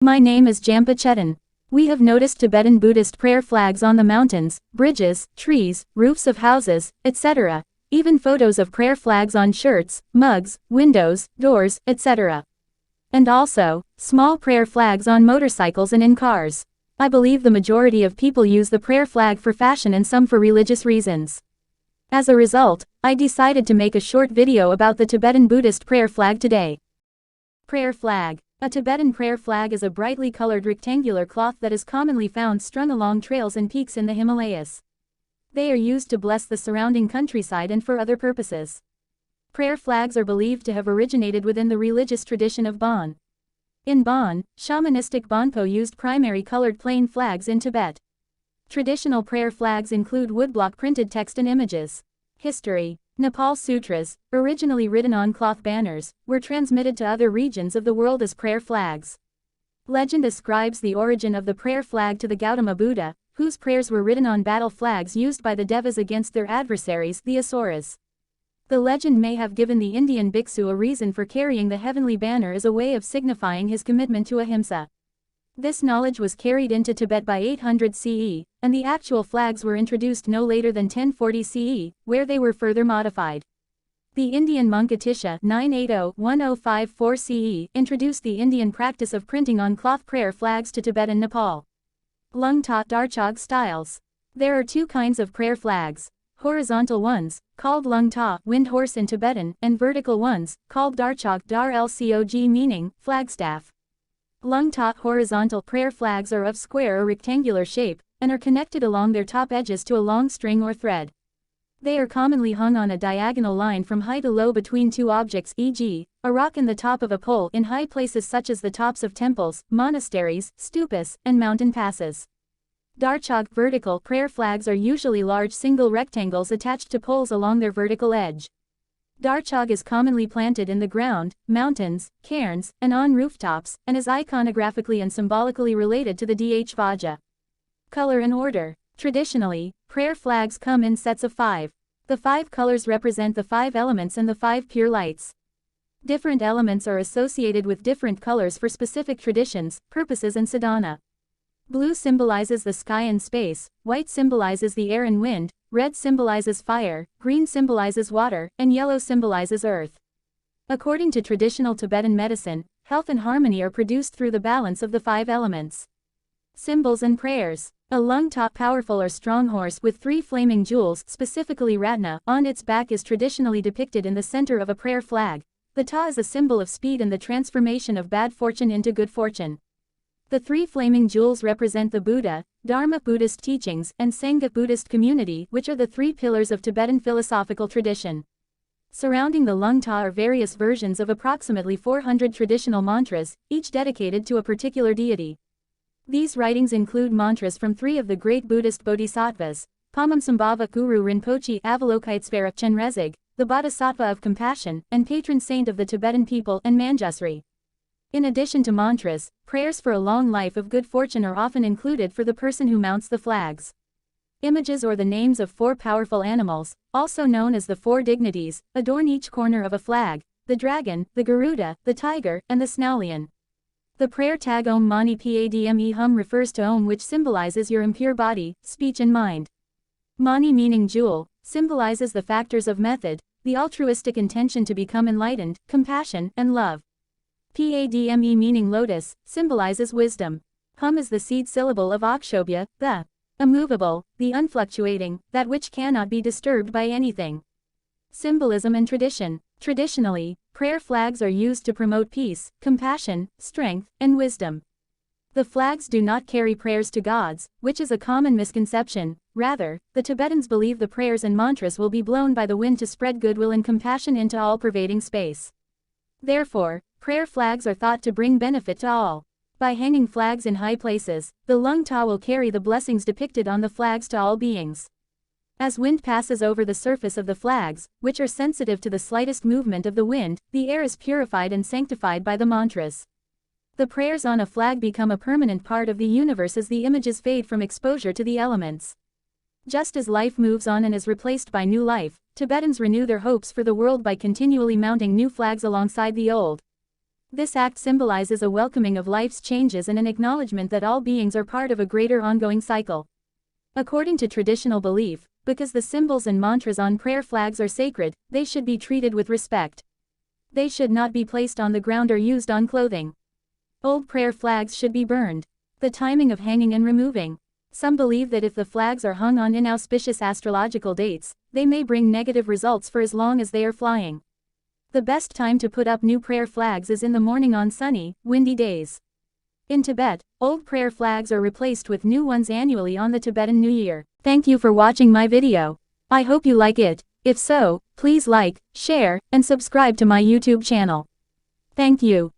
My name is 𝑑𝒓𝒂𝒚𝒆𝒓. We have noticed Tibetan Buddhist prayer flags on the mountains, bridges, trees, roofs of houses, etc. Even photos of prayer flags on shirts, mugs, windows, doors, etc. And also, small prayer flags on motorcycles and in cars. I believe the majority of people use the prayer flag for fashion and some for religious reasons. As a result, I decided to make a short video about the Tibetan Buddhist prayer flag today. Prayer flag. A Tibetan prayer flag is a brightly colored rectangular cloth that is commonly found strung along trails and peaks in the Himalayas. They are used to bless the surrounding countryside and for other purposes. Prayer flags are believed to have originated within the religious tradition of Bon. In Bon, shamanistic Bonpo used primary colored plain flags in Tibet. Traditional prayer flags include woodblock printed text and images. History. Nepal sutras, originally written on cloth banners, were transmitted to other regions of the world as prayer flags. Legend ascribes the origin of the prayer flag to the Gautama Buddha, whose prayers were written on battle flags used by the Devas against their adversaries, the Asuras. The legend may have given the Indian bhiksu a reason for carrying the heavenly banner as a way of signifying his commitment to ahimsa. This knowledge was carried into Tibet by 800 CE, and the actual flags were introduced no later than 1040 CE, where they were further modified. The Indian monk Atisha 980-1054 CE introduced the Indian practice of printing on cloth prayer flags to Tibet and Nepal. Lungta Dharchok styles. There are two kinds of prayer flags: horizontal ones, called Lungta, wind horse in Tibetan, and vertical ones, called Dharchok 𝑷𝒓𝒂𝒏, meaning flagstaff. Lungta horizontal prayer flags are of square or rectangular shape, and are connected along their top edges to a long string or thread. They are commonly hung on a diagonal line from high to low between two objects, e.g., a rock and the top of a pole in high places such as the tops of temples, monasteries, stupas, and mountain passes. Dharchok vertical prayer flags are usually large single rectangles attached to poles along their vertical edge. Dharchok is commonly planted in the ground, mountains, cairns, and on rooftops, and is iconographically and symbolically related to the 𝑷𝒓𝒂𝒚𝒆𝒓. Color and order. Traditionally, prayer flags come in sets of 5. The 5 colors represent the 5 elements and the 5 pure lights. Different elements are associated with different colors for specific traditions, purposes and sadhana. Blue symbolizes the sky and space, white symbolizes the air and wind, red symbolizes fire, green symbolizes water, and yellow symbolizes earth. According to traditional Tibetan medicine, health and harmony are produced through the balance of the 5 elements. Symbols and prayers. A Lungta powerful or strong horse with 3 flaming jewels, specifically Ratna, on its back is traditionally depicted in the center of a prayer flag. The Ta is a symbol of speed and the transformation of bad fortune into good fortune. The 3 flaming jewels represent the Buddha, Dharma Buddhist teachings, and Sangha Buddhist community, which are the 3 pillars of Tibetan philosophical tradition. Surrounding the Lungta are various versions of approximately 400 traditional mantras, each dedicated to a particular deity. These writings include mantras from 3 of the great Buddhist bodhisattvas, 𝒂𝒚𝒆𝒓 Guru Rinpoche 𝑻𝒊𝒃𝒆𝒕𝒂𝒏, the Bodhisattva of compassion, and patron saint of the Tibetan people, and Manjusri. In addition to mantras, prayers for a long life of good fortune are often included for the person who mounts the flags. Images or the names of 4 powerful animals, also known as the 4 dignities, adorn each corner of a flag: the dragon, the Garuda, the tiger, and the Snowlion. The prayer tag Om Mani Padme Hum refers to Om, which symbolizes your impure body, speech and mind. Mani, meaning jewel, symbolizes the factors of method, the altruistic intention to become enlightened, compassion, and love. Padme, meaning lotus, symbolizes wisdom. Hum is the seed syllable of 𝒂𝒏, the immovable, the unfluctuating, that which cannot be disturbed by anything. Symbolism and tradition. Traditionally, prayer flags are used to promote peace, compassion, strength, and wisdom. The flags do not carry prayers to gods, which is a common misconception. Rather, the Tibetans believe the prayers and mantras will be blown by the wind to spread goodwill and compassion into all-pervading space. Therefore, prayer flags are thought to bring benefit to all. By hanging flags in high places, the Lungta will carry the blessings depicted on the flags to all beings. As wind passes over the surface of the flags, which are sensitive to the slightest movement of the wind, the air is purified and sanctified by the mantras. The prayers on a flag become a permanent part of the universe as the images fade from exposure to the elements. Just as life moves on and is replaced by new life, Tibetans renew their hopes for the world by continually mounting new flags alongside the old. This act symbolizes a welcoming of life's changes and an acknowledgement that all beings are part of a greater ongoing cycle. According to traditional belief, because the symbols and mantras on prayer flags are sacred, they should be treated with respect. They should not be placed on the ground or used on clothing. Old prayer flags should be burned. The timing of hanging and removing. Some believe that if the flags are hung on inauspicious astrological dates, they may bring negative results for as long as they are flying. The best time to put up new prayer flags is in the morning on sunny, windy days. In Tibet, old prayer flags are replaced with new ones annually on the Tibetan New Year. Thank you for watching my video. I hope you like it. If so, please like, share, and subscribe to my YouTube channel. Thank you.